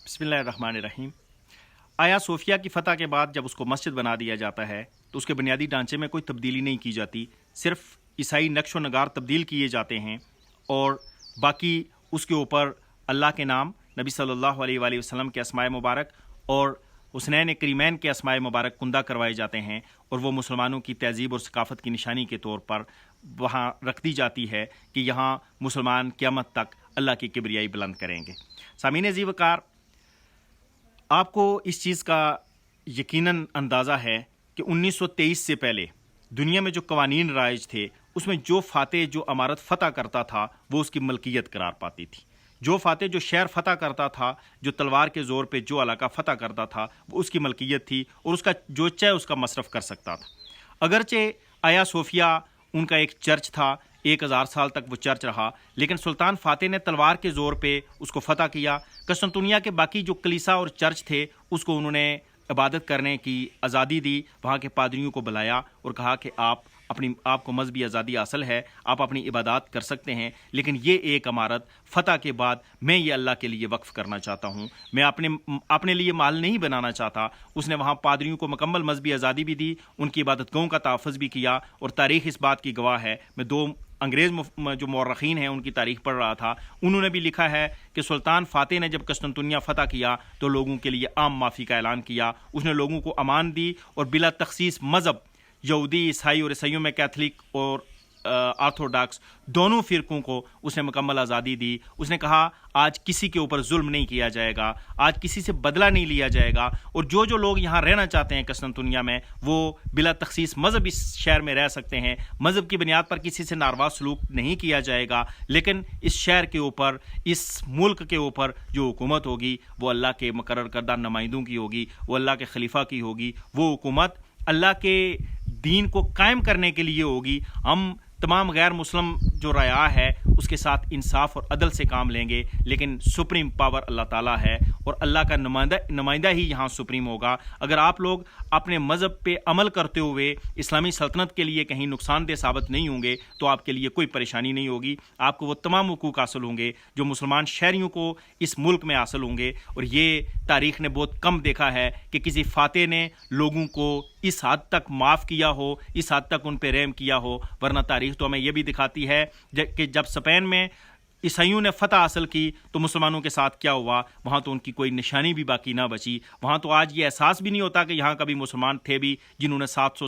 بسم اللہ الرحمن الرحیم۔ آیا صوفیہ کی فتح کے بعد جب اس کو مسجد بنا دیا جاتا ہے تو اس کے بنیادی ڈھانچے میں کوئی تبدیلی نہیں کی جاتی، صرف عیسائی نقش و نگار تبدیل کیے جاتے ہیں اور باقی اس کے اوپر اللہ کے نام، نبی صلی اللہ علیہ وآلہ وسلم کے اسماء مبارک اور حسنین کریمین کے اسماء مبارک کندہ کروائے جاتے ہیں، اور وہ مسلمانوں کی تہذیب اور ثقافت کی نشانی کے طور پر وہاں رکھ دی جاتی ہے کہ یہاں مسلمان قیامت تک اللہ کی کبریائی بلند کریں گے۔ سامعین عزیز وقار، آپ کو اس چیز کا یقیناً اندازہ ہے کہ 1923 سے پہلے دنیا میں جو قوانین رائج تھے اس میں جو فاتح جو عمارت فتح کرتا تھا وہ اس کی ملکیت قرار پاتی تھی۔ جو فاتح جو شہر فتح کرتا تھا، جو تلوار کے زور پہ جو علاقہ فتح کرتا تھا، وہ اس کی ملکیت تھی اور اس کا جو چاہے اس کا مصرف کر سکتا تھا۔ اگرچہ آیا صوفیہ ان کا ایک چرچ تھا، 1000 سال تک وہ چرچ رہا، لیکن سلطان فاتح نے تلوار کے زور پہ اس کو فتح کیا۔ قسطنطنیہ کے باقی جو کلیسا اور چرچ تھے اس کو انہوں نے عبادت کرنے کی آزادی دی، وہاں کے پادریوں کو بلایا اور کہا کہ آپ کو مذہبی آزادی حاصل ہے، آپ اپنی عبادات کر سکتے ہیں، لیکن یہ ایک عمارت فتح کے بعد میں یہ اللہ کے لیے وقف کرنا چاہتا ہوں، میں اپنے لیے مال نہیں بنانا چاہتا۔ اس نے وہاں پادریوں کو مکمل مذہبی آزادی بھی دی، ان کی عبادت گاہوں کا تحفظ بھی کیا، اور تاریخ اس بات کی گواہ ہے۔ میں دو انگریز جو مورخین ہیں ان کی تاریخ پڑھ رہا تھا، انہوں نے بھی لکھا ہے کہ سلطان فاتح نے جب قسطنطنیہ فتح کیا تو لوگوں کے لیے عام معافی کا اعلان کیا، اس نے لوگوں کو امان دی اور بلا تخصیص مذہب، یہودی، عیسائی اور عیسائیوں میں کیتھولک اور آرتھوڈاکس دونوں فرقوں کو اس نے مکمل آزادی دی۔ اس نے کہا آج کسی کے اوپر ظلم نہیں کیا جائے گا، آج کسی سے بدلہ نہیں لیا جائے گا، اور جو لوگ یہاں رہنا چاہتے ہیں قسطنطنیہ میں وہ بلا تخصیص مذہب اس شہر میں رہ سکتے ہیں، مذہب کی بنیاد پر کسی سے ناروا سلوک نہیں کیا جائے گا، لیکن اس شہر کے اوپر، اس ملک کے اوپر جو حکومت ہوگی وہ اللہ کے مقرر کردہ نمائندوں کی ہوگی، وہ اللہ کے خلیفہ کی ہوگی، وہ حکومت اللہ کے دین کو قائم کرنے کے لیے ہوگی۔ ہم تمام غیر مسلم جو رعایا ہے اس کے ساتھ انصاف اور عدل سے کام لیں گے، لیکن سپریم پاور اللہ تعالیٰ ہے اور اللہ کا نمائندہ ہی یہاں سپریم ہوگا۔ اگر آپ لوگ اپنے مذہب پہ عمل کرتے ہوئے اسلامی سلطنت کے لیے کہیں نقصان دہ ثابت نہیں ہوں گے تو آپ کے لیے کوئی پریشانی نہیں ہوگی، آپ کو وہ تمام حقوق حاصل ہوں گے جو مسلمان شہریوں کو اس ملک میں حاصل ہوں گے۔ اور یہ تاریخ نے بہت کم دیکھا ہے کہ کسی فاتح نے لوگوں کو اس حد تک معاف کیا ہو، اس حد تک ان پہ رحم کیا ہو، ورنہ تاریخ تو ہمیں یہ بھی دکھاتی ہے کہ جب اسپین میں عیسائیوں نے فتح حاصل کی تو مسلمانوں کے ساتھ کیا ہوا، وہاں تو ان کی کوئی نشانی بھی باقی نہ بچی، وہاں تو آج یہ احساس بھی نہیں ہوتا کہ یہاں کبھی مسلمان تھے بھی جنہوں نے 700